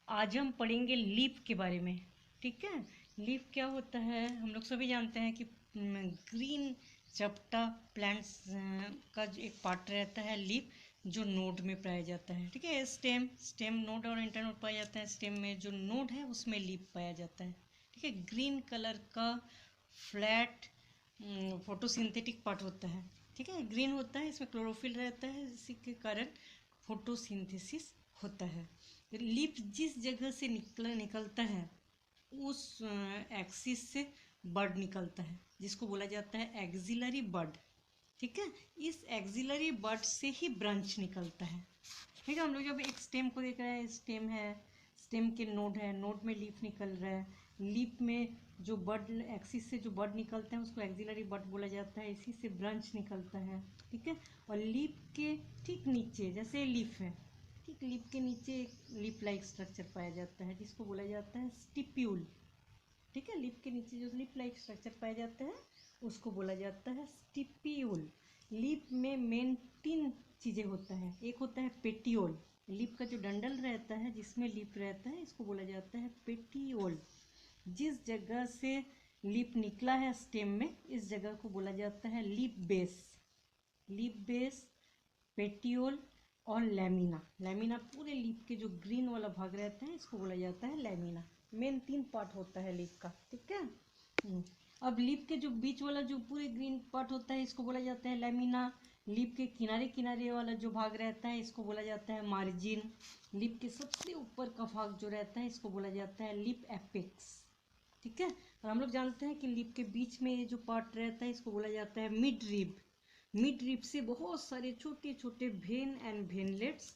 आज हम पढ़ेंगे लीफ के बारे में। ठीक है, लीफ क्या होता है हम लोग सभी जानते हैं कि ग्रीन चपटा प्लांट्स का जो एक पार्ट रहता है लीफ, जो नोड में पाया जाता है। ठीक है, स्टेम नोड और इंटरनोड पाया जाता है। स्टेम में जो नोड है उसमें लीफ पाया जाता है। ठीक है, ग्रीन कलर का फ्लैट फोटोसिंथेटिक पार्ट होता है। ठीक है, ग्रीन होता है, इसमें क्लोरोफिल रहता है, इसी के कारण फोटोसिंथेसिस होता है। लीफ जिस जगह से निकलता है उस एक्सिस से बड निकलता है, जिसको बोला जाता है एक्सिलरी बड। ठीक है, इस एक्सिलरी बड से ही ब्रांच निकलता है। ठीक है, हम लोग जब एक स्टेम को देख रहे हैं, स्टेम है, स्टेम के नोड है, नोड में लीफ निकल रहा है, लीफ में जो बड एक्सिस से जो बड निकलता है उसको एक्सिलरी बड बोला जाता है, इसी से ब्रांच निकलता है। ठीक है, और लीफ के ठीक नीचे, जैसे लीफ है, ठीक लीफ के नीचे एक लीफ लाइक स्ट्रक्चर पाया जाता है जिसको बोला जाता है स्टिप्यूल। ठीक है, लीफ के नीचे जो लीफ लाइक स्ट्रक्चर पाया जाता है उसको बोला जाता है स्टिप्यूल। लीफ में मेन 3 चीज़ें होता है। एक होता है पेटियोल, लीफ का जो डंडल रहता है जिसमें लीफ रहता है इसको बोला जाता है पेटियोल। जिस जगह से लीफ निकला है स्टेम में, इस जगह को बोला जाता है leaf base. Leaf base, petiole और लैमिना। लैमिना पूरे लीफ के जो ग्रीन वाला भाग रहता है इसको बोला जाता है लैमिना। मेन 3 पार्ट होता है लीफ का। ठीक है, अब लीफ के जो बीच वाला जो पूरे ग्रीन पार्ट होता है इसको बोला जाता है लैमिना। लीफ के किनारे किनारे वाला जो भाग रहता है इसको बोला जाता है मार्जिन। लीफ के सबसे ऊपर का भाग जो रहता है इसको बोला जाता है लीफ एपेक्स। ठीक है, और हम लोग जानते हैं कि लीफ के बीच में ये जो पार्ट रहता है इसको बोला जाता है मिड रिब। मिड रिब से बहुत सारे छोटे छोटे वेन एंड वेनलेट्स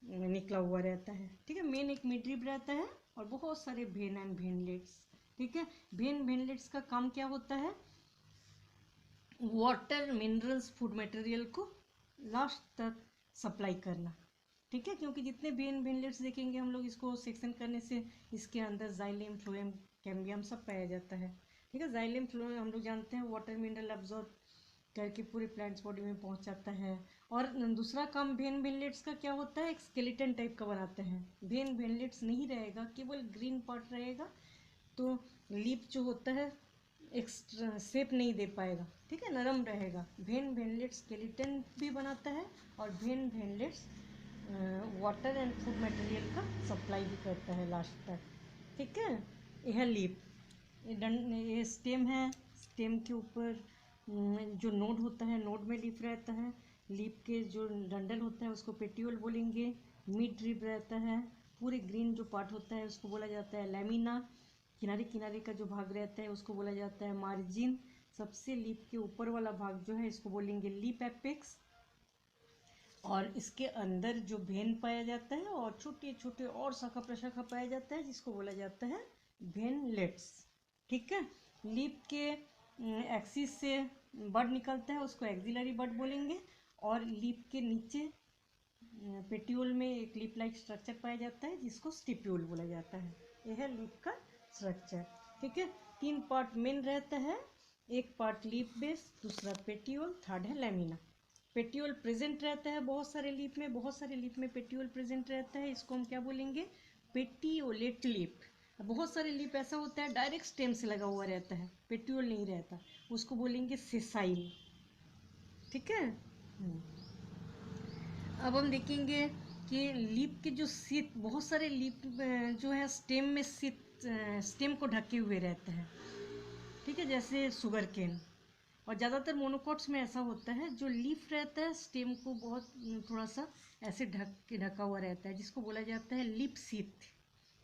निकला हुआ रहता है। ठीक है, मेन एक मिड रिब रहता है और बहुत सारे वेन एंड वेनलेट्स। ठीक है, वेन वेनलेट्स का काम क्या होता है? वाटर, मिनरल्स, फूड मटेरियल को लास्ट तक सप्लाई करना। ठीक है, क्योंकि जितने वेन वेनलेट्स देखेंगे हम लोग, इसको सेक्शन करने से इसके अंदर जाइलम, फ्लोएम, कैम्बियम सब पाया जाता है। ठीक है, जाइलम फ्लोएम हम लोग जानते हैं वाटर मिनरल अब्जॉर्ब करके पूरे प्लांट्स बॉडी में पहुंच जाता है। और दूसरा काम वेन वेनलेट्स का क्या होता है? एक स्केलेटन टाइप का बनाते हैं। वेन वेनलेट्स नहीं रहेगा, केवल ग्रीन पार्ट रहेगा, तो लीफ जो होता है एक्स्ट्रा शेप नहीं दे पाएगा। ठीक है, नरम रहेगा। वेन वेनलेट स्केलेटन भी बनाता है और when veinlets water and food material का सप्लाई भी करता है लास्ट तक। ठीक है, यह लीफ, ये स्टेम है, स्टेम के ऊपर जो नोड होता है, नोड में लीफ रहता है। लीफ के जो डंडल होता है उसको पेटियोल बोलेंगे। मिड रिब रहता है, पूरे ग्रीन जो पार्ट होता है उसको बोला जाता है लैमिना। किनारे किनारे का जो भाग रहता है उसको बोला जाता है मार्जिन। सबसे लीफ के ऊपर वाला भाग जो है इसको बोलेंगे लीफ एपेक्स। और इसके अंदर जो वेन पाया जाता है और छोटे छोटे और शाखा प्रशाखा पाया जाता है जिसको बोला जाता है वेनलेट्स। ठीक है, लीफ के एक्सिस से बड निकलता है उसको एक्सिलरी बड बोलेंगे। और लीफ के नीचे पेट्यूल में एक लीफ लाइक स्ट्रक्चर पाया जाता है जिसको स्टिप्यूल बोला जाता है। यह है लीफ का स्ट्रक्चर। ठीक है, 3 पार्ट मेन रहता है। एक पार्ट लीफ बेस, दूसरा पेट्यूल, थर्ड है लैमिना। पेट्यूल प्रेजेंट रहता है बहुत सारे लीफ में, बहुत सारे लीफ में पेट्यूल प्रेजेंट रहता है, इसको हम क्या बोलेंगे? Petiolate leaf. बहुत सारे लीफ ऐसा होता है डायरेक्ट स्टेम से लगा हुआ रहता है, पेट्यूल नहीं रहता, उसको बोलेंगे सेसाइल। ठीक है, अब हम देखेंगे कि लीफ के जो शीत, बहुत सारे लीफ जो है स्टेम में शीत, स्टेम को ढके हुए रहते हैं। ठीक है, जैसे शुगर केन। और ज़्यादातर मोनोकॉट्स में ऐसा होता है, जो लीफ रहता है स्टेम को बहुत थोड़ा सा ऐसे ढका हुआ रहता है जिसको बोला जाता है लीफ शीत।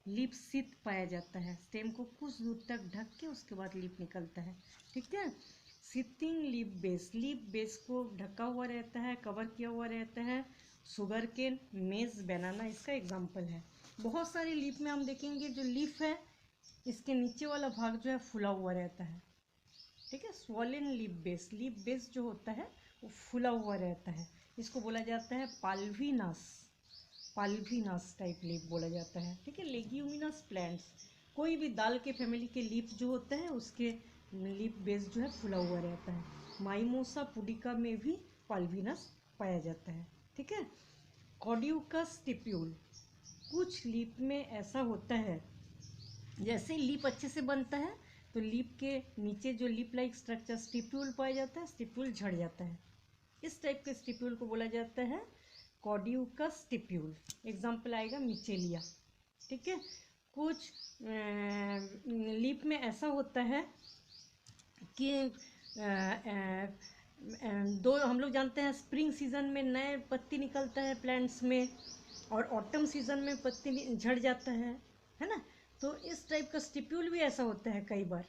लीफ शीत पाया जाता है, स्टेम को कुछ दूर तक ढक के उसके बाद लीफ निकलता है। ठीक है, sitting leaf base, leaf base को ढका हुआ रहता है, कवर किया हुआ रहता है। शुगर केन, मेज, बनाना इसका एग्जाम्पल है। बहुत सारी लीफ में हम देखेंगे जो लीफ है इसके नीचे वाला भाग जो है फूला हुआ रहता है। ठीक है, swollen leaf base, leaf base जो होता है वो फूला हुआ रहता है, इसको बोला जाता है पाल्विनस। पाल्विनस टाइप लीफ बोला जाता है। ठीक है, लेग्यूमिनस प्लांट्स, कोई भी दाल के फैमिली के लीफ जो होता है उसके लीफ बेस जो है फूला हुआ रहता है। माइमोसा पुडिका में भी पाल्विनस पाया जाता है। ठीक है, कॉड्यूकस स्टिप्यूल, कुछ लीफ में ऐसा होता है, जैसे लीफ अच्छे से बनता है तो लीफ के नीचे जो लीफ लाइक स्ट्रक्चर स्टिप्यूल पाया जाता है, स्टिप्यूल झड़ जाता है। इस टाइप के स्टिप्यूल को बोला जाता है कॉर्डियुकस स्टिप्यूल। एग्जाम्पल आएगा मिचेलिया। ठीक है, कुछ लीफ में ऐसा होता है कि दो, हम लोग जानते हैं स्प्रिंग सीजन में नए पत्ती निकलता है प्लांट्स में, और ऑटम सीजन में पत्ती झड़ जाता है ना। तो इस टाइप का स्टिप्यूल भी ऐसा होता है, कई बार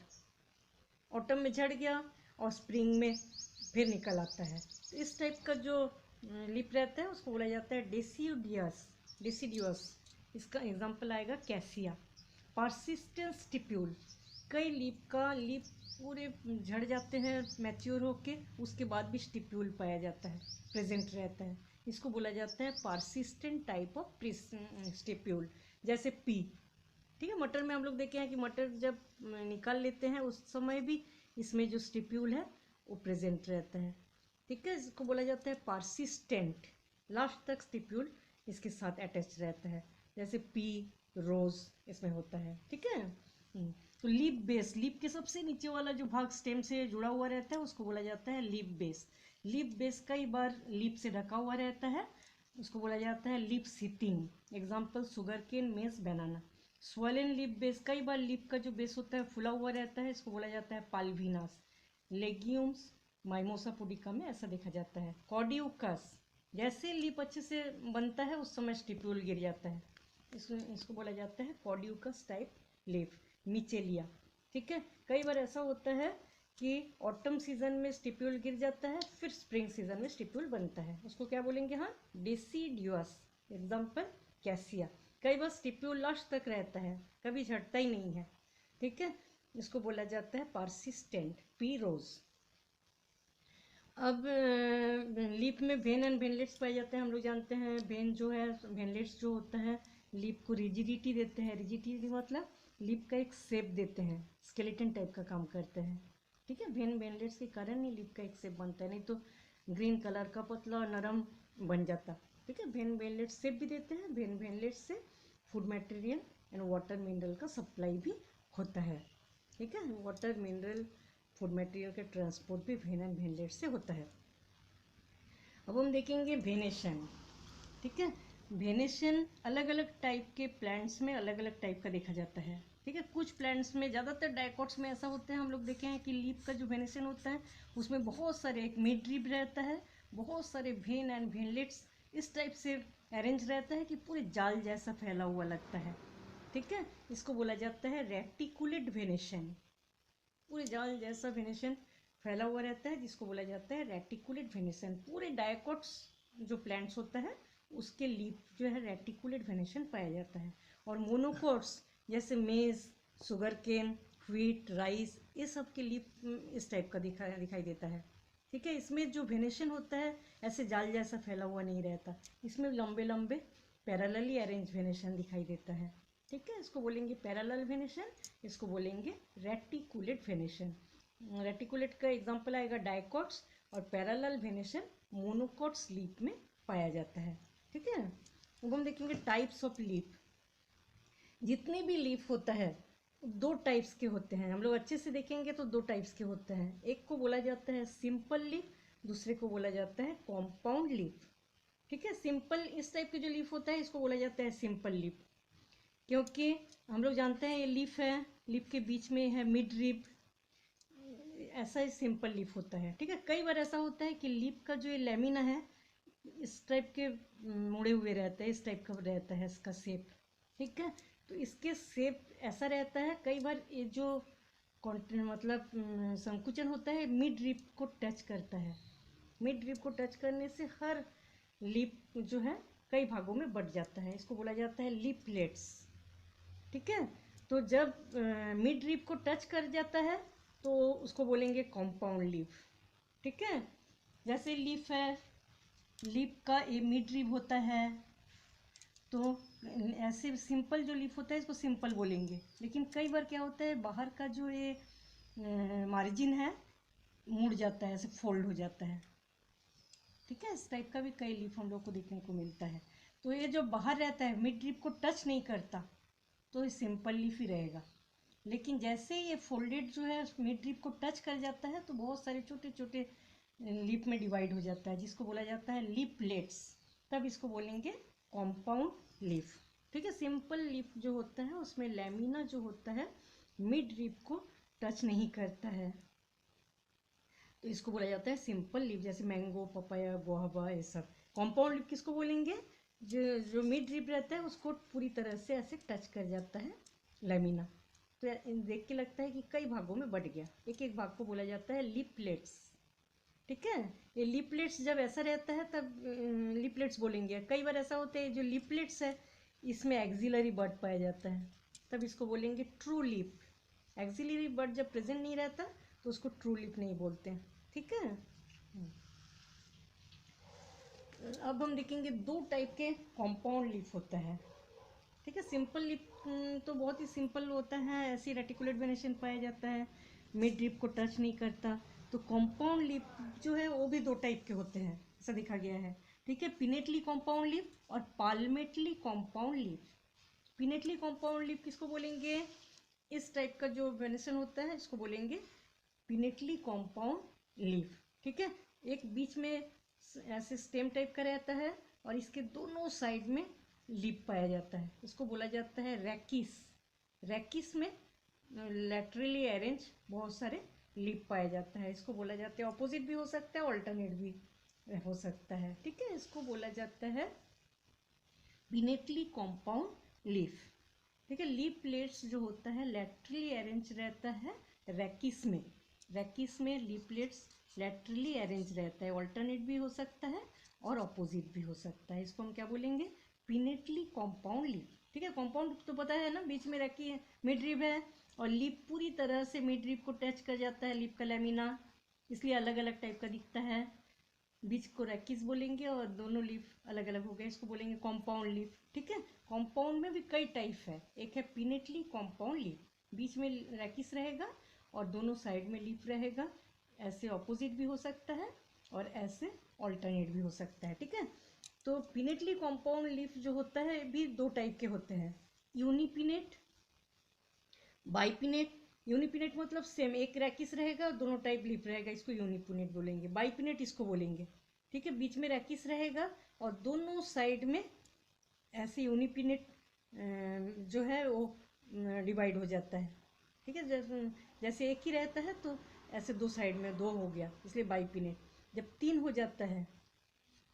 ऑटम में झड़ गया और स्प्रिंग में फिर निकल आता है। तो इस टाइप का जो लिप रहता है उसको बोला जाता है डेसिडियस। डेसिडियस इसका एग्जाम्पल आएगा कैसिया। परसिस्टेंट स्टिप्यूल, कई लीप पूरे झड़ जाते हैं मैच्योर होके, उसके बाद भी स्टिप्यूल पाया जाता है, प्रेजेंट रहता है। इसको बोला जाता है परसिस्टेंट टाइप ऑफ स्टिप्यूल। जैसे पी, ठीक है, मटर में हम लोग देखे हैं कि मटर जब निकाल लेते हैं उस समय भी इसमें जो स्टिप्यूल है वो प्रेजेंट रहता है। ठीक है, इसको बोला जाता है परसिस्टेंट, लास्ट तक स्टिप्यूल इसके साथ अटैच रहता है। जैसे पी, रोज इसमें होता है। ठीक है, तो लीफ बेस, लीफ के सबसे नीचे वाला जो भाग स्टेम से जुड़ा हुआ रहता है उसको बोला जाता है लीफ बेस। लीफ बेस कई बार लीफ से ढका हुआ रहता है, उसको बोला जाता है leaf seating. Example sugarcane, maize, banana. Swollen leaf base, कई बार लीफ का जो बेस होता है फुला हुआ रहता है, इसको बोला जाता है पाल्विनास। लेग्यूम्स, माइमोसा पुडिका में ऐसा देखा जाता है। कॉर्डियुकस, जैसे लीफ अच्छे से बनता है उस समय स्टिप्यूल गिर जाता है, इसको बोला जाता है कॉर्डियुकस टाइप लीफ। मिचेलिया, ठीक है, कई बार ऐसा होता है कि ऑटम सीजन में स्टिप्यूल गिर जाता है, फिर स्प्रिंग सीजन में स्टिप्यूल बनता है, उसको क्या बोलेंगे, हाँ, डेसिडियस। Example cassia. कई बार स्टिप्यूल लास्ट तक रहता है, कभी झड़ता ही नहीं है। ठीक है, इसको बोला जाता है परसिस्टेंट। पी, रोज। अब लीफ में वेन एंड वेनलेट्स पाए जाते हैं। हम लोग जानते हैं वेन जो है, वेनलेट्स जो होता है लीफ को रिजिडिटी देते हैं। रिजिडिटी मतलब लीफ का एक शेप देते हैं, स्केलेटन टाइप का काम करते हैं। ठीक है, वेन वेनलेट्स के कारण ही लीफ का एक शेप बनता है, नहीं तो ग्रीन कलर का पतला और नरम बन जाता। ठीक है, वेन वेनलेट्स शेप भी देते हैं। वेन वेनलेट्स से food material and water mineral का सप्लाई भी होता है। ठीक है, वाटर मिनरल फूड मटेरियल का ट्रांसपोर्ट भी वेन एंड वेनलेट से होता है। अब हम देखेंगे वेनेशन। ठीक है, वेनेशन अलग अलग टाइप के प्लांट्स में अलग अलग टाइप का देखा जाता है। ठीक है, कुछ प्लांट्स में, ज़्यादातर डाइकोट्स में ऐसा होता है, हम लोग देखे हैं कि लीफ का जो वेनेशन होता है उसमें बहुत सारे, एक मिड रीब रहता है, बहुत सारे वेन एंड वेनलेट्स इस टाइप से अरेंज रहता है कि पूरे जाल जैसा फैला हुआ लगता है। ठीक है, इसको बोला जाता है रेटिकुलेट वेनेशन। पूरे जाल जैसा वेनेशन फैला हुआ रहता है, जिसको बोला जाता है रेटिकुलेट वेनेशन। पूरे डायकोट्स जो प्लांट्स होता है उसके लीफ जो है रेटिकुलेट वेनेशन पाया जाता है। और मोनोकोट्स जैसे मेज, शुगर केन, व्हीट, राइस, ये सब के लीफ इस टाइप का दिखाई देता है। ठीक है, इसमें जो वेनेशन होता है ऐसे जाल जैसा फैला हुआ नहीं रहता, इसमें लंबे लंबे पैरेलली अरेंज वेनेशन दिखाई देता है। ठीक है, इसको बोलेंगे पैरेलल वेनेशन, इसको बोलेंगे रेटिकुलेट वेनेशन। रेटिकुलेट का एग्जांपल आएगा डाइकोट्स, और पैरेलल वेनेशन मोनोकोट्स लीफ में पाया जाता है। ठीक है, अब हम देखेंगे टाइप्स ऑफ लीफ। जितने भी लीफ होता है दो टाइप्स के होते हैं, हम लोग अच्छे से देखेंगे तो दो टाइप्स के होते हैं। एक को बोला जाता है सिंपल लीफ, दूसरे को बोला जाता है कॉम्पाउंड लीफ। ठीक है, सिंपल इस टाइप के जो लीफ होता है इसको बोला जाता है सिंपल लीफ, क्योंकि हम लोग जानते हैं ये लीफ है, लीफ के बीच में है मिड रिब, ऐसा ही सिंपल लीफ होता है। ठीक है, कई बार ऐसा होता है कि लीफ का जो ये लेमिना है इस टाइप के मुड़े हुए रहते हैं, इस टाइप का रहता है इसका शेप। ठीक है, तो इसके शेप ऐसा रहता है, कई बार ये जो मतलब संकुचन होता है मिड रिब को टच करता है। मिड रिब को टच करने से हर लीफ जो है कई भागों में बट जाता है, इसको बोला जाता है लीफलेट्स। ठीक है, तो जब मिड रीप को टच कर जाता है तो उसको बोलेंगे कॉम्पाउंड लीफ। ठीक है, जैसे लीफ है, लीफ का ये मिड रीप होता है, तो ऐसे सिंपल जो लीफ होता है इसको सिंपल बोलेंगे। लेकिन कई बार क्या होता है बाहर का जो ये मार्जिन है मुड़ जाता है, ऐसे फोल्ड हो जाता है। ठीक है, इस टाइप का भी कई लीफ हम लोग को देखने को मिलता है। तो ये जो बाहर रहता है मिड रिब को टच नहीं करता तो ये सिंपल लीफ ही रहेगा। लेकिन जैसे ये फोल्डेड जो है मिड रिब को टच कर जाता है तो बहुत सारे छोटे छोटे लीफ में डिवाइड हो जाता है, जिसको बोला जाता है लीफलेट्स। तब इसको बोलेंगे कॉम्पाउंड लीफ। ठीक है, सिंपल लीफ जो होता है उसमें लैमिना जो होता है मिड रिब को टच नहीं करता है, तो इसको बोला जाता है सिंपल लीफ। जैसे मैंगो, पपाया, गुआवा, ये सब। कॉम्पाउंड लीफ किसको बोलेंगे? जो जो मिड रिब रहता है उसको पूरी तरह से ऐसे टच कर जाता है लैमिना। तो देख के लगता है कि कई भागों में बट गया, एक एक भाग को बोला जाता है लीफलेट्स। ठीक है, ये लीफलेट्स जब ऐसा रहता है तब लीफलेट्स बोलेंगे। कई बार ऐसा होता है जो लीफलेट्स है इसमें एक्सिलरी बड पाया जाता है, तब इसको बोलेंगे ट्रू लीफ। एक्सिलरी बड जब प्रेजेंट नहीं रहता तो उसको ट्रू लीफ नहीं बोलते हैं। ठीक है, अब हम देखेंगे दो टाइप के कॉम्पाउंड लीफ होता है। ठीक है, सिंपल लीफ तो बहुत ही सिंपल होता है, ऐसी रेटिकुलेट वेनेशन पाया जाता है, मिड रिब को टच नहीं करता। तो कॉम्पाउंड लीफ जो है वो भी दो टाइप के होते हैं, ऐसा देखा गया है। ठीक है, पिनेटली कॉम्पाउंड लीफ और palmately compound leaf. Pinnately compound leaf किसको बोलेंगे? इस टाइप का जो वेनेशन होता है इसको बोलेंगे पिनेटली कॉम्पाउंड लीफ। ठीक है, एक बीच में ऐसे स्टेम टाइप का रहता है और इसके दोनों साइड में लीफ पाया जाता है, इसको बोला जाता है रैकिस। रैकिस में लैटरली अरेंज बहुत सारे लीफ पाया जाता है, इसको बोला जाता है, ऑपोजिट भी हो सकता है, ऑल्टरनेट भी हो सकता है। ठीक है, इसको बोला जाता है पिनेटली कॉम्पाउंड लीफ। ठीक है, लीफ प्लेट्स जो होता है लैटरली अरेंज रहता है रैकिस में। रैकिस में लीफ प्लेट्स लैटरली अरेंज रहता है, ऑल्टरनेट भी हो सकता है और ऑपोजिट भी हो सकता है। इसको हम क्या बोलेंगे? Pinnately compound leaf. ठीक है, कॉम्पाउंड तो पता है ना, बीच में रखी है मिड रिब है और लीफ पूरी तरह से मिड रिब को टच कर जाता है लीफ का लैमिना, इसलिए अलग अलग टाइप का दिखता है। बीच को रैकिस बोलेंगे और दोनों लीफ अलग अलग हो गए, इसको बोलेंगे कॉम्पाउंड लीफ। ठीक है, कॉम्पाउंड में भी कई टाइप है, एक है पिनेटली कॉम्पाउंड लीफ, बीच में रैकिस रहेगा और दोनों साइड में लीफ रहेगा। ऐसे ऑपोजिट भी हो सकता है और ऐसे ऑल्टरनेट भी हो सकता है। ठीक है, तो पिनेटली कॉम्पाउंड लीफ जो होता है भी दो टाइप के होते हैं, यूनिपिनेट, बाइपिनेट। यूनिपिनेट मतलब सेम एक रैकिस रहेगा और दोनों टाइप लीफ रहेगा, इसको यूनिपिनेट बोलेंगे। बाइपिनेट इसको बोलेंगे। ठीक है, बीच में रैकिस रहेगा और दोनों साइड में ऐसे यूनिपिनेट जो है वो डिवाइड हो जाता है। ठीक है, जैसे एक ही रहता है तो ऐसे दो साइड में दो हो गया, इसलिए बाइपिनेट। जब तीन हो जाता है,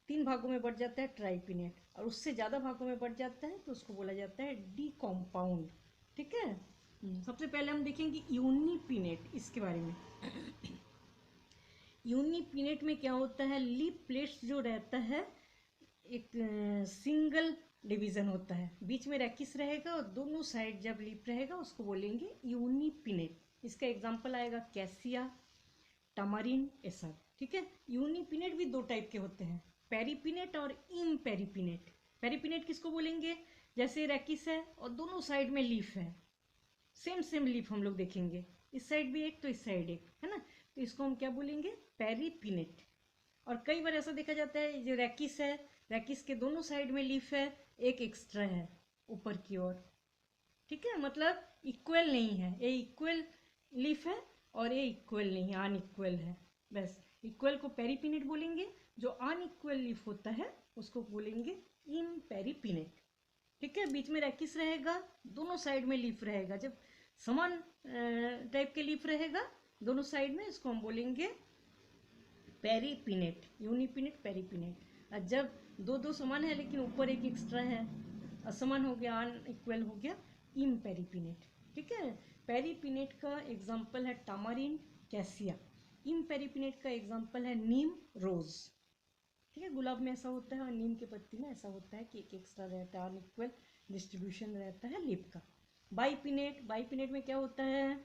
तीन भागों में बढ़ जाता है ट्राइपिनेट, और उससे ज़्यादा भागों में बढ़ जाता है तो उसको बोला जाता है डी कॉम्पाउंड। ठीक है, सबसे पहले हम देखेंगे यूनिपिनेट, इसके बारे में। यूनिपिनेट में क्या होता है? लीफ प्लेट्स जो रहता है एक सिंगल डिवीजन होता है, बीच में रैकिस रहेगा और दोनों साइड जब लीफ रहेगा उसको बोलेंगे यूनिपिनेट। इसका एग्जांपल आएगा कैसिया, टमारिन, ये सब। ठीक है, यूनिपिनेट भी दो टाइप के होते हैं, पेरिपिनेट और इम्पेरिपिनेट। पेरिपिनेट किसको बोलेंगे? जैसे रैकिस है और दोनों साइड में लीफ है, सेम सेम लीफ हम लोग देखेंगे, इस साइड भी एक तो इस साइड एक है ना, तो इसको हम क्या बोलेंगे? पेरिपिनेट। और कई बार ऐसा देखा जाता है जो रैकिस है, रैकिस के दोनों साइड में लीफ है, एक एक्स्ट्रा है ऊपर की ओर। ठीक है, मतलब इक्वल नहीं है, ये इक्वल लीफ है और ये इक्वल नहीं है, अनइक्वल है। बस इक्वल को पेरिपिनेट बोलेंगे, जो अनइक्वल लीफ होता है उसको बोलेंगे इम्पेरिपिनेट। ठीक है, बीच में रैकिस रहेगा, दोनों साइड में लीफ रहेगा, जब समान टाइप के लीफ रहेगा दोनों साइड में, इसको हम बोलेंगे पेरिपिनेट। यूनिपिनेट, पेरिपिनेट। और जब दो दो समान है लेकिन ऊपर एक एक्स्ट्रा है, असमान हो गया, अनइक्वल हो गया, इम्पेरिपिनेट। ठीक है, पेरिपिनेट का एग्जाम्पल है टामारिन, कैसिया। इम्पेरिपिनेट का एग्जाम्पल है नीम, रोज। ठीक है, गुलाब में ऐसा होता है और नीम के पत्ती में ऐसा होता है कि एक एक्स्ट्रा रहता है, अनइक्वल डिस्ट्रीब्यूशन रहता है लीफ का। बाइपिनेट, बाइपिनेट में क्या होता है?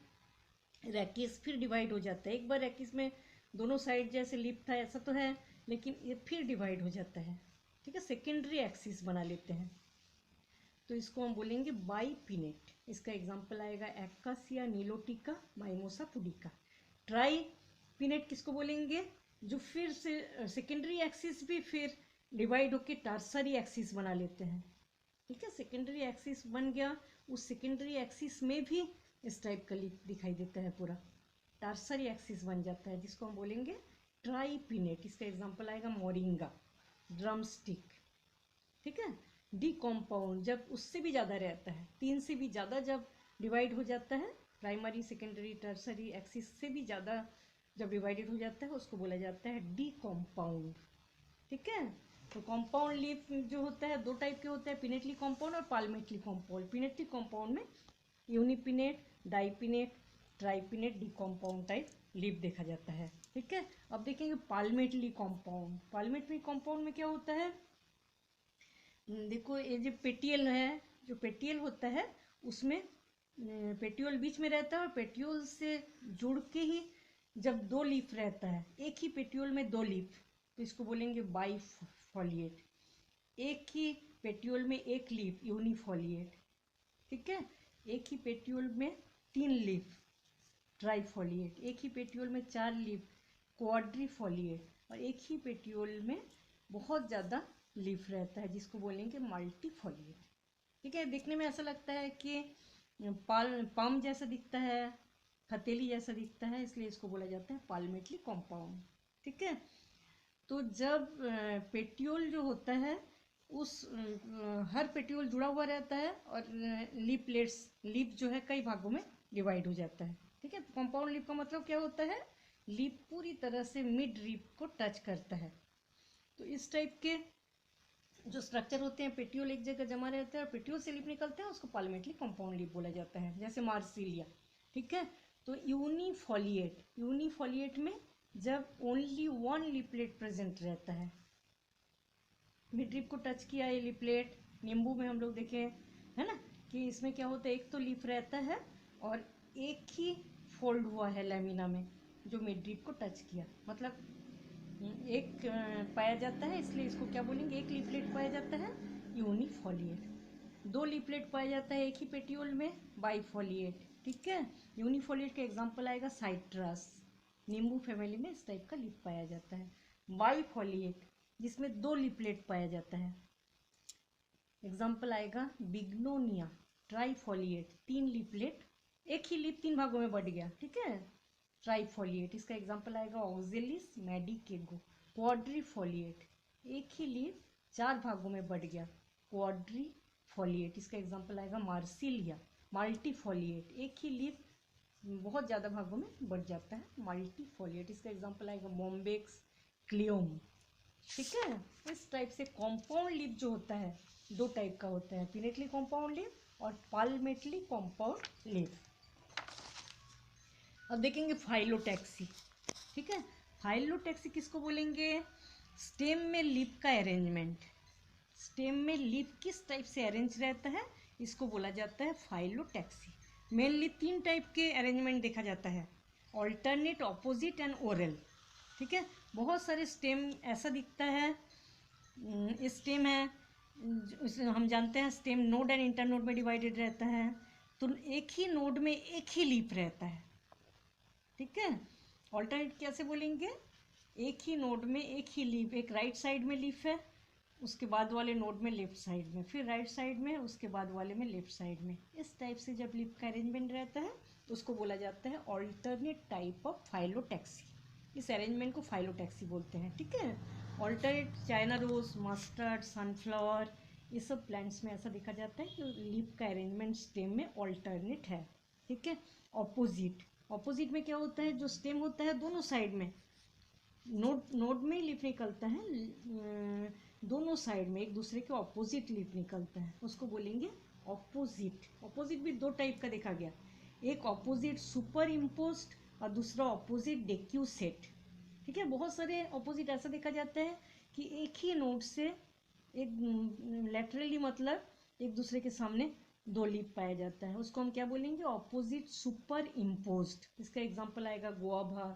रैकिस फिर डिवाइड हो जाता है, एक बार रैकिस में दोनों साइड जैसे लीफ था ऐसा तो है, लेकिन ये फिर डिवाइड हो जाता है। ठीक है, सेकेंडरी एक्सिस बना लेते हैं, तो इसको हम बोलेंगे बाइपिनेट। इसका एग्जाम्पल आएगा एक्कासिया नीलोटिका, माइमोसा पुडिका। ट्राई पिनेट किसको बोलेंगे? जो फिर से सेकेंडरी एक्सिस भी फिर डिवाइड होके टर्सरी एक्सिस बना लेते हैं। ठीक है, सेकेंडरी एक्सिस बन गया, उस सेकेंडरी एक्सिस में भी इस टाइप का लीफ दिखाई देता है, पूरा टर्सरी एक्सिस बन जाता है, जिसको हम बोलेंगे ट्राइपिनेट। इसका एग्जांपल आएगा मोरिंगा, ड्रम स्टिक। ठीक है, डी कॉम्पाउंड जब उससे भी ज़्यादा रहता है, 3 से भी ज़्यादा जब डिवाइड हो जाता है, प्राइमरी सेकेंडरी टर्सरी एक्सिस से भी ज़्यादा जब डिवाइडेड हो जाता है, उसको बोला जाता है डी कॉम्पाउंड। ठीक है, तो कॉम्पाउंड लीफ जो होता है 2 टाइप के होते हैं, पिनेटली कॉम्पाउंड और पाल्मेटली कॉम्पाउंड। पिनेटली कॉम्पाउंड में यूनिपिनेट, डाइपिनेट, ट्राइपिनेट, डी कॉम्पाउंड टाइप लीफ देखा जाता है। ठीक है, अब देखेंगे पाल्मेटली कॉम्पाउंड। पाल्मेटली कॉम्पाउंड में क्या होता है, देखो ये जो पेटियल है, जो पेटियल होता है उसमें पेट्यूल बीच में रहता है, और पेट्यूल से जुड़ के ही जब 2 लीफ रहता है, एक ही पेट्यूल में 2 लीफ, तो इसको बोलेंगे बाइफोलिएट। एक ही पेट्यूल में 1 लीफ, यूनिफोलिएट। ठीक है, एक ही पेट्यूल में 3 लीफ, ट्राइफोलिएट। एक ही पेट्यूल में 4 लीफ, क्वाड्रीफोलिएट। और एक ही पेट्यूल में बहुत ज़्यादा लीफ रहता है, जिसको बोलेंगे मल्टीफोलिएट। ठीक है, देखने में ऐसा लगता है कि पाम जैसा दिखता है, हथेली जैसा दिखता है, इसलिए इसको बोला जाता है पाल्मेटली कॉम्पाउंड। ठीक है, तो जब पेट्यूल जो होता है उस हर पेट्यूल जुड़ा हुआ रहता है, और लीफ जो है कई भागों में डिवाइड हो जाता है। ठीक है, कंपाउंड लीफ का मतलब क्या होता है, लीफ पूरी तरह से मिड लीफ को टच करता है। तो इस टाइप के जो स्ट्रक्चर होते हैं, पेट्यूल एक जगह जमा रहता है और पेट्यूल से लीफ निकलते हैं, उसको पाल्मेटली कंपाउंड लीफ बोला जाता है, जैसे मार्सिलिया। ठीक है, तो यूनिफोलिएट, यूनिफोलिएट में जब ओनली 1 लीफलेट प्रेजेंट रहता है, मिड लीफ को टच किया ये लीफलेट, नींबू में हम लोग देखे है ना, कि इसमें क्या होता है, एक तो लीफ रहता है और एक ही फोल्ड हुआ है लैमिना में, जो मिड लीफ को टच किया, मतलब एक पाया जाता है, इसलिए इसको क्या बोलेंगे, एक लीफलेट पाया जाता है, यूनिफोलिएट। 2 लीफलेट पाया जाता है एक ही पेट्यूल में, बाइफोलिएट। ठीक है, यूनिफोलिएट का एग्जांपल आएगा साइट्रस, नींबू फैमिली में इस टाइप का लीफ पाया जाता है। बाइफोलिएट जिसमें 2 लीफलेट पाया जाता है, एग्जांपल आएगा बिग्नोनिया। ट्राइफोलिएट 3 लीफलेट, एक ही लीफ 3 भागों में बढ़ गया। ठीक है, ट्राइफोलिएट, इसका एग्जांपल आएगा ऑक्जेलिस मेडिकेगो। क्वाड्रीफोलिएट, एक ही लीफ 4 भागों में बढ़ गया, क्वाड्रीफोलिएट, इसका एग्जांपल आएगा मार्सिलिया। मल्टीफोलिएट, एक ही लीफ बहुत ज़्यादा भागों में बढ़ जाता है, मल्टीफोलिएट, इसका एग्जांपल आएगा मोम्बेक्स क्लियोम। ठीक है, इस टाइप से कॉम्पाउंड लीफ जो होता है 2 टाइप का होता है, पिनेटली कॉम्पाउंड लीफ और पाल्मेटली कॉम्पाउंड लीफ। अब देखेंगे फाइलोटैक्सी। ठीक है, फाइलोटैक्सी किसको बोलेंगे, स्टेम में लीफ का अरेंजमेंट, स्टेम में लीफ किस टाइप से अरेंज रहता है, इसको बोला जाता है फाइलोटैक्सी। मेनली 3 टाइप के अरेंजमेंट देखा जाता है, ऑल्टरनेट, ऑपोजिट एंड ओरल। ठीक है, बहुत सारे स्टेम ऐसा दिखता है, स्टेम है, हम जानते हैं स्टेम नोड एंड इंटरनोड में डिवाइडेड रहता है, तो एक ही नोड में एक ही लीफ रहता है। ठीक है, ऑल्टरनेट कैसे बोलेंगे, एक ही नोड में एक ही लीफ, एक राइट साइड में लीफ है, उसके बाद वाले नोड में लेफ्ट साइड में, फिर राइट साइड में, उसके बाद वाले में लेफ्ट साइड में। इस टाइप से जब लीफ का अरेंजमेंट रहता है तो उसको बोला जाता है ऑल्टरनेट टाइप ऑफ फाइलोटैक्सी। इस अरेंजमेंट को फाइलोटैक्सी बोलते हैं। ठीक है, alternate China rose, mustard, sunflower, ये सब प्लांट्स में ऐसा देखा जाता है कि लीफ का अरेंजमेंट स्टेम में ऑल्टरनेट है। ठीक है, ऑपोजिट, ऑपोजिट में क्या होता है, जो स्टेम होता है दोनों साइड में, नोड में लीफ निकलता है, दोनों साइड में एक दूसरे के ऑपोजिट लीफ निकलता है, उसको बोलेंगे ऑपोजिट। ऑपोजिट भी 2 टाइप का देखा गया, एक ऑपोजिट सुपर इम्पोज्ड और दूसरा ऑपोजिट डेक्यूसेट। ठीक है, बहुत सारे ऑपोजिट ऐसा देखा जाता है कि एक ही नोड से एक लेटरली, मतलब एक दूसरे के सामने 2 लीफ पाया जाता है, उसको हम क्या बोलेंगे, ऑपोजिट सुपर इम्पोज्ड। इसका एग्जांपल आएगा गुआभा,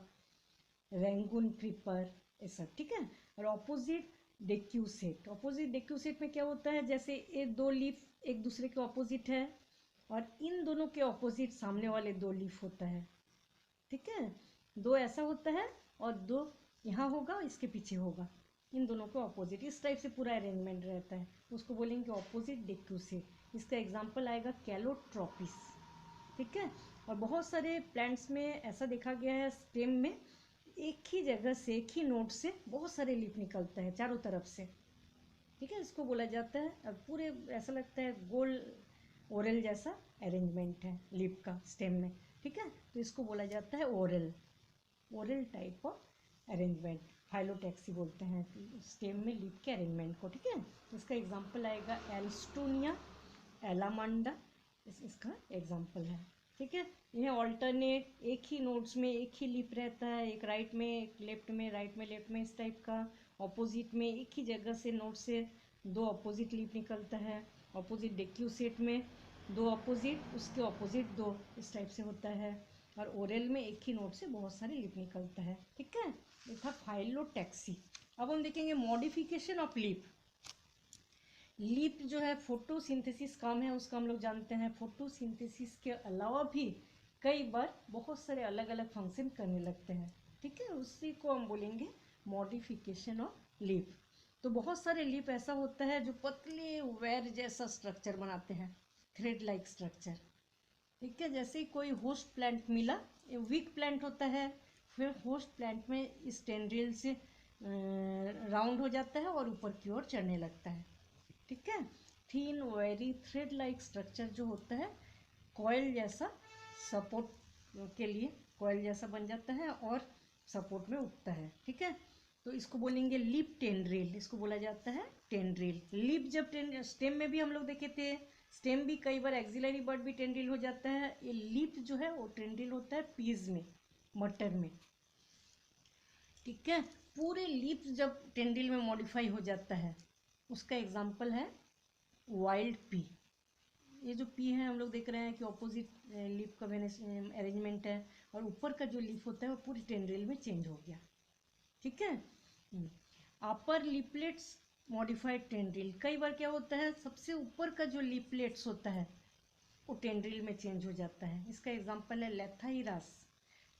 रैंगून क्रीपर, ये सब। ठीक है, और ऑपोजिट डेक्यूसेट, ऑपोजिट डेक्यूसेट में क्या होता है, जैसे ये 2 लीफ एक दूसरे के ऑपोजिट है और इन दोनों के ऑपोजिट सामने वाले 2 लीफ होता है। ठीक है, 2 ऐसा होता है और 2 यहाँ होगा, इसके पीछे होगा, इन दोनों के ऑपोजिट, इस टाइप से पूरा अरेंजमेंट रहता है, उसको बोलेंगे ऑपोजिट डिक्यूसेट। इसका एग्जाम्पल आएगा कैलोट्रोपिस, ठीक है। और बहुत सारे प्लांट्स में ऐसा देखा गया है, स्टेम में एक ही जगह से, एक ही नोड से बहुत सारे लीफ निकलता है चारों तरफ से, ठीक है। इसको बोला जाता है, अब पूरे ऐसा लगता है गोल ओरल जैसा अरेंजमेंट है लीफ का स्टेम में, ठीक है। तो इसको बोला जाता है oral, oral type of arrangement, phyllotaxy बोलते हैं स्टेम में लीफ के अरेंजमेंट को, ठीक है। तो इसका एग्जांपल आएगा एल्स्टोनिया, एलामांडा, इसका एग्जांपल है, ठीक है। यह ऑल्टरनेट एक ही नोड्स में एक ही लीफ रहता है, एक राइट में एक लेफ्ट में, राइट में लेफ्ट में, इस टाइप का। ऑपोजिट में एक ही जगह से नोड से दो ऑपोजिट लीफ निकलता है, ऑपोजिट डिक्यूसेट में दो ऑपोजिट, उसके ऑपोजिट दो, इस टाइप से होता है। और ओरल में एक ही नोड से बहुत सारे लीफ निकलता है, ठीक है। ये था फाइलोटैक्सी। अब हम देखेंगे मॉडिफिकेशन ऑफ लीफ। लीफ जो है फोटोसिंथेसिस काम है उसका, हम लोग जानते हैं। फोटोसिंथेसिस के अलावा भी कई बार बहुत सारे अलग अलग फंक्शन करने लगते हैं, ठीक है। उसी को हम बोलेंगे मॉडिफिकेशन ऑफ लीफ। तो बहुत सारे लीफ ऐसा होता है जो पतले वेयर जैसा स्ट्रक्चर बनाते हैं, थ्रेड लाइक स्ट्रक्चर, ठीक है। जैसे ही कोई होस्ट प्लांट मिला, ये वीक प्लांट होता है, फिर होस्ट प्लांट में इस टेंड्रिल से राउंड हो जाता है और ऊपर की ओर चढ़ने लगता है, ठीक है। थीन वेरी थ्रेड लाइक स्ट्रक्चर जो होता है कॉइल जैसा, सपोर्ट के लिए कॉइल जैसा बन जाता है और सपोर्ट में उठता है, ठीक है। तो इसको बोलेंगे लीफ टेंड्रिल, इसको बोला जाता है टेंड्रिल। लीफ जब स्टेम में भी हम लोग देखे थे, स्टेम भी कई बार एक्सिलरी बर्ड भी टेंड्रिल हो जाता है, ये लीफ जो है वो टेंड्रिल होता है पीज में, मटर में, ठीक है। पूरे लीफ जब टेंड्रिल में मॉडिफाई हो जाता है, उसका एग्जाम्पल है वाइल्ड पी। ये जो पी है हम लोग देख रहे हैं कि ऑपोजिट लीफ का अरेंजमेंट है, और ऊपर का जो लीफ होता है वो पूरी टेंड्रिल में चेंज हो गया, ठीक है। अपर लीफलेट्स मॉडिफाइड टेंड्रिल, कई बार क्या होता है सबसे ऊपर का जो लीफलेट्स होता है वो टेंड्रिल में चेंज हो जाता है, इसका एग्जांपल है लेथाइरास।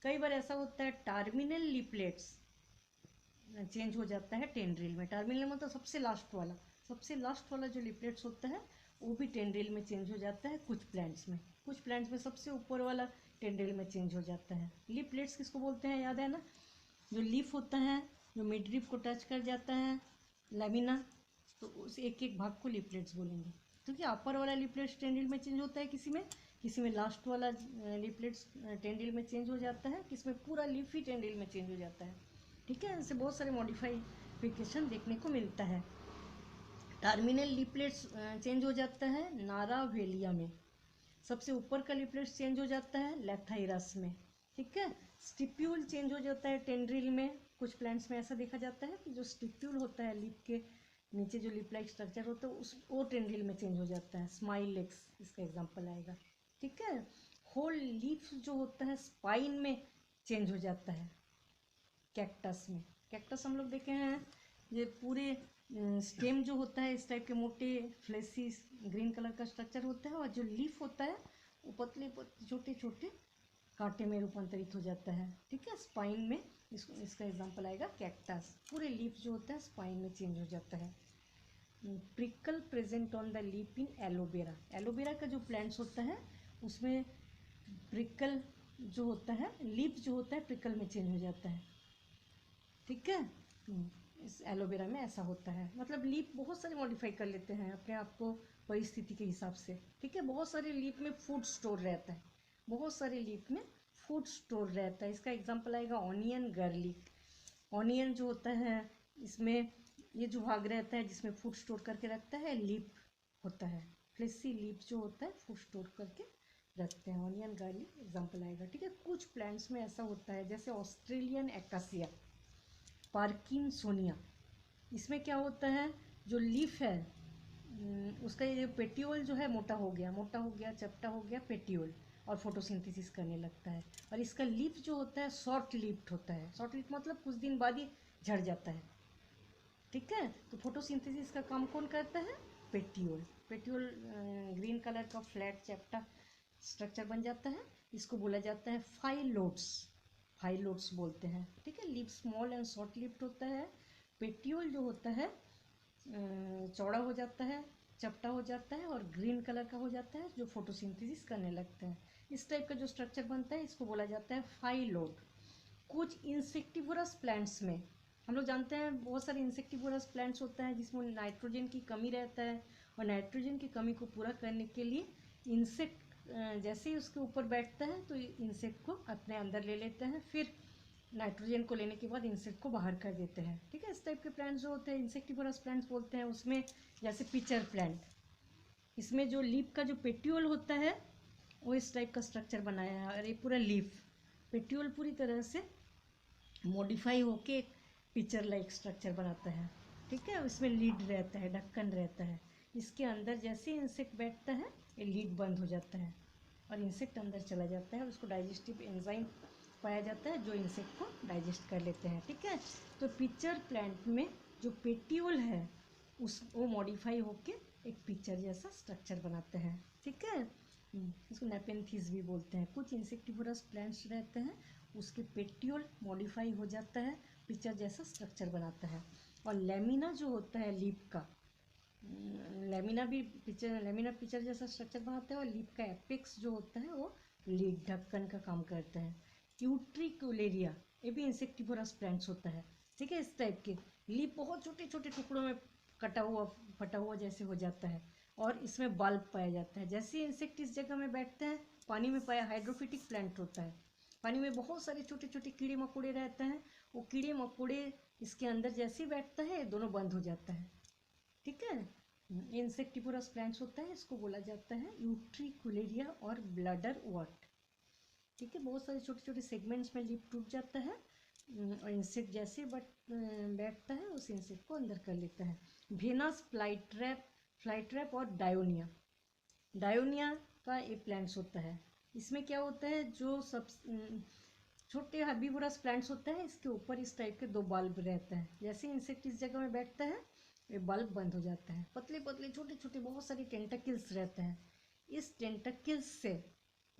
कई बार ऐसा होता है टर्मिनल लीफलेट्स चेंज हो जाता है टेंड्रिल में। टर्मिनल मतलब सबसे लास्ट वाला जो लीफलेट्स होता है वो भी टेंड्रिल में चेंज हो जाता है कुछ प्लांट्स में। कुछ प्लांट्स में सबसे ऊपर वाला टेंड्रिल में चेंज हो जाता है। लीफलेट्स किसको बोलते हैं, याद है ना, जो लीफ होता है जो मिडरिप को टच कर जाता है, लेमिना, तो उस एक एक भाग को लीफलेट्स बोलेंगे। तो क्या अपर वाला लीफलेट्स टेंड्रिल में चेंज होता है, किसी में लास्ट वाला लीफलेट्स टेंड्रिल में चेंज हो जाता है, किसी में पूरा लीफ ही टेंड्रिल में चेंज हो जाता है, ठीक है। ऐसे बहुत सारे मॉडिफिकेशन देखने को मिलता है। टर्मिनल लीफलेट्स चेंज हो जाता है नारावेलिया में, सबसे ऊपर का लीफलेट्स चेंज हो जाता है लेथाइरस में, ठीक है। स्टिप्यूल चेंज हो जाता है टेंड्रिल में, कुछ प्लांट्स में ऐसा देखा जाता है कि जो स्टिप्यूल होता है लीफ के नीचे जो लीफ लाइक स्ट्रक्चर होता है उस वो टेंड्रिल में चेंज हो जाता है, स्माइलेक्स इसका एग्जांपल आएगा, ठीक है। होल लीफ जो होता है स्पाइन में चेंज हो जाता है कैक्टस में। कैक्टस हम लोग देखे हैं, ये पूरे स्टेम जो होता है इस टाइप के मोटे फ्लेसी ग्रीन कलर का स्ट्रक्चर होता है, और जो लीफ होता है वो पतले छोटे छोटे कांटे में रूपांतरित हो जाता है, ठीक है, स्पाइन में। इसका एग्जांपल आएगा कैक्टस। पूरे लीफ जो होता है स्पाइन में चेंज हो जाता है। Prickle present on the leaf in aloe vera. Aloe vera का जो प्लांट्स होता है उसमें प्रिकल जो होता है, लीफ जो होता है प्रिकल में चेंज हो जाता है, ठीक है। इस एलोवेरा में ऐसा होता है, मतलब लीफ बहुत सारे मॉडिफाई कर लेते हैं अपने आप को परिस्थिति के हिसाब से, ठीक है। बहुत सारे लीफ में फूड स्टोर रहता है, बहुत सारे लीफ में फूड स्टोर रहता है। इसका एग्जांपल आएगा ऑनियन, गार्लिक। ऑनियन जो होता है इसमें ये जो भाग रहता है जिसमें फूड स्टोर करके रखता है लीफ होता है, फ्लेसी लीफ जो होता है फूड स्टोर करके रखते हैं, ऑनियन गार्लिक एग्जांपल आएगा, ठीक है। कुछ प्लांट्स में ऐसा होता है जैसे ऑस्ट्रेलियन एकासिया, पार्किंसोनिया। इसमें क्या होता है जो लीफ है उसका ये पेटियोल जो है मोटा हो गया चपटा हो गया पेटियोल, और फोटोसिंथेसिस करने लगता है। और इसका लीफ जो होता है शॉर्ट लीफ्ड होता है, शॉर्ट लीफ मतलब कुछ दिन बाद ही झड़ जाता है, ठीक है। तो फोटोसिंथेसिस का काम कौन करता है, पेटियोल। पेटियोल ग्रीन कलर का फ्लैट चैप्टा स्ट्रक्चर बन जाता है, इसको बोला जाता है फाइलोड्स, फाइलोड्स बोलते हैं, ठीक है। Leaf small and short lift होता है, पेटियोल जो होता है चौड़ा हो जाता है, चपटा हो जाता है और ग्रीन कलर का हो जाता है, जो फोटोसिंथेसिस करने लगता है। इस टाइप का जो स्ट्रक्चर बनता है इसको बोला जाता है फाइलोड। कुछ इंसेक्टिवोरस प्लांट्स में हम लोग जानते हैं बहुत सारे इंसेक्टिवोरस प्लांट्स होता है जिसमें नाइट्रोजन की कमी रहता है, और नाइट्रोजन की कमी को पूरा करने के लिए इंसेक्ट जैसे ही उसके ऊपर बैठता है तो इंसेक्ट को अपने अंदर ले लेते हैं, फिर नाइट्रोजन को लेने के बाद इंसेक्ट को बाहर कर देते हैं। ठीक है, इस टाइप के प्लांट्स जो होते हैं इंसेक्टिवोरस प्लांट्स बोलते हैं। उसमें जैसे पिचर प्लांट, इसमें जो लीफ का जो पेट्यूल होता है वो इस टाइप का स्ट्रक्चर बनाया है, और ये पूरा लीफ पेट्यूल पूरी तरह से मॉडिफाई होके एक पिक्चर लाइक स्ट्रक्चर बनाता है। ठीक है, इसमें लीड रहता है, ढक्कन रहता है। इसके अंदर जैसे इंसेक्ट बैठता है ये लीड बंद हो जाता है और इंसेक्ट अंदर चला जाता है और उसको डाइजेस्टिव एंजाइम पाया जाता है जो इंसेक्ट को डाइजेस्ट कर लेते हैं। ठीक है, तो पिक्चर प्लांट में जो पेट्यूल है वो मॉडिफाई होके एक पिक्चर जैसा स्ट्रक्चर बनाते हैं। ठीक है, इसको नेपेंथीज भी बोलते हैं। कुछ इंसेक्टिवोरस प्लांट्स रहते हैं उसके पेट्यूल मॉडिफाई हो जाता है, पिक्चर जैसा स्ट्रक्चर बनाता है। और लेमिना जो होता है लीफ का, लेमिना भी पिक्चर जैसा स्ट्रक्चर बनाता है, और लीफ का एपेक्स जो होता है वो लीड ढक्कन का काम करता है। यूट्रिकुलेरिया ये भी इंसेक्टिवोरस प्लांट्स होता है। ठीक है, इस टाइप के लीफ बहुत छोटे छोटे टुकड़ों में कटा हुआ फटा हुआ जैसे हो जाता है, और इसमें बल्ब पाया जाता है। जैसे ही इंसेक्ट इस जगह में बैठते हैं, पानी में पाया हाइड्रोफिटिक प्लांट होता है, पानी में बहुत सारे छोटे छोटे कीड़े मकोड़े रहते हैं, वो कीड़े मकोड़े इसके अंदर जैसे ही बैठता है दोनों बंद हो जाता है। ठीक है, इंसेक्टिवोरस प्लांट्स होता है, इसको बोला जाता है यूट्रिकुलेरिया और ब्लडर वर्ट। ठीक है, बहुत सारे छोटे छोटे सेगमेंट्स में लीफ टूट जाता है, और इंसेक्ट जैसे बैठता है उस इंसेक्ट को अंदर कर लेता है। वेनस फ्लाई ट्रैप और डायोनिया का ये प्लांट्स होता है। इसमें क्या होता है, जो सब छोटे हर्बीवोरस प्लांट्स होते हैं इसके ऊपर इस टाइप के दो बल्ब रहते हैं। जैसे इंसेक्ट इस जगह में बैठता है ये बल्ब बंद हो जाता है। पतले पतले छोटे छोटे बहुत सारे टेंटकल्स रहते हैं। इस टेंटकल्स से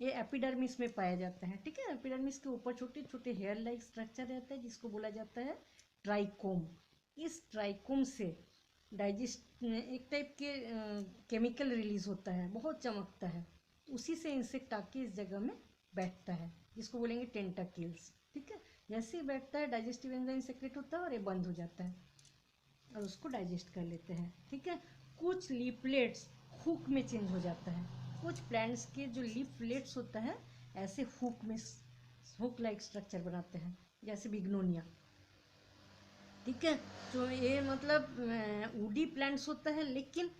ये एपिडर्मिस में पाया जाता है। ठीक है, एपिडर्मिस के ऊपर छोटे छोटे हेयर लाइक स्ट्रक्चर रहता है जिसको बोला जाता है ट्राइकोम। इस ट्राइकोम से डाइजेस्ट एक टाइप के केमिकल रिलीज होता है, बहुत चमकता है, उसी से इंसेक्ट आके इस जगह में बैठता है जिसको बोलेंगे टेंटाकिल्स। ठीक है, जैसे ही बैठता है डाइजेस्टिव एंजाइम सेक्रेट होता है और ये बंद हो जाता है और उसको डाइजेस्ट कर लेते हैं। ठीक है, कुछ लीफलेट्स हुक में चेंज हो जाता है। कुछ प्लांट्स के जो लीफलेट्स होता है ऐसे हुक लाइक स्ट्रक्चर बनाते हैं, जैसे बिग्नोनिया। ठीक है, तो ये मतलब वुडी प्लांट्स होता है लेकिन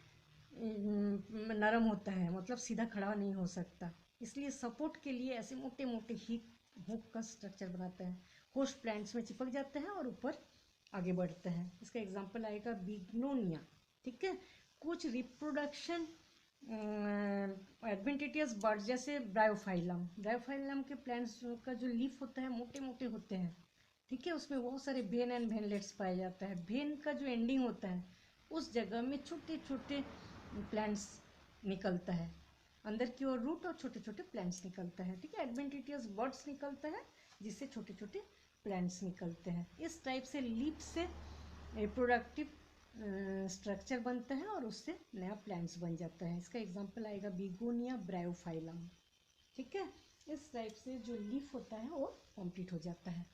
नरम होता है, मतलब सीधा खड़ा नहीं हो सकता, इसलिए सपोर्ट के लिए ऐसे मोटे मोटे हुक का स्ट्रक्चर बनाते हैं। होस्ट प्लांट्स में चिपक जाते हैं और ऊपर आगे बढ़ते हैं। इसका एग्जांपल आएगा बिग्नोनिया। ठीक है, कुछ रिप्रोडक्शन एडवेंटिटियस बर्ड जैसे ब्रायोफाइलम के प्लांट्स का जो लीफ होता है मोटे मोटे होते हैं। ठीक है, उसमें बहुत सारे वेन एंड वेनलेट्स पाया जाता है। वेन का जो एंडिंग होता है उस जगह में छोटे छोटे प्लांट्स निकलता है, अंदर की ओर रूट और छोटे छोटे प्लांट्स निकलता है। ठीक है, एडवेंटिटियस बर्ड्स निकलता है जिससे छोटे छोटे प्लांट्स निकलते हैं। इस टाइप से लीफ से रिप्रोडक्टिव स्ट्रक्चर बनता है और उससे नया प्लांट्स बन जाता है। इसका एग्जांपल आएगा बिगोनिया ब्रायोफाइलम। ठीक है, इस टाइप से जो लीफ होता है वो कंप्लीट हो जाता है।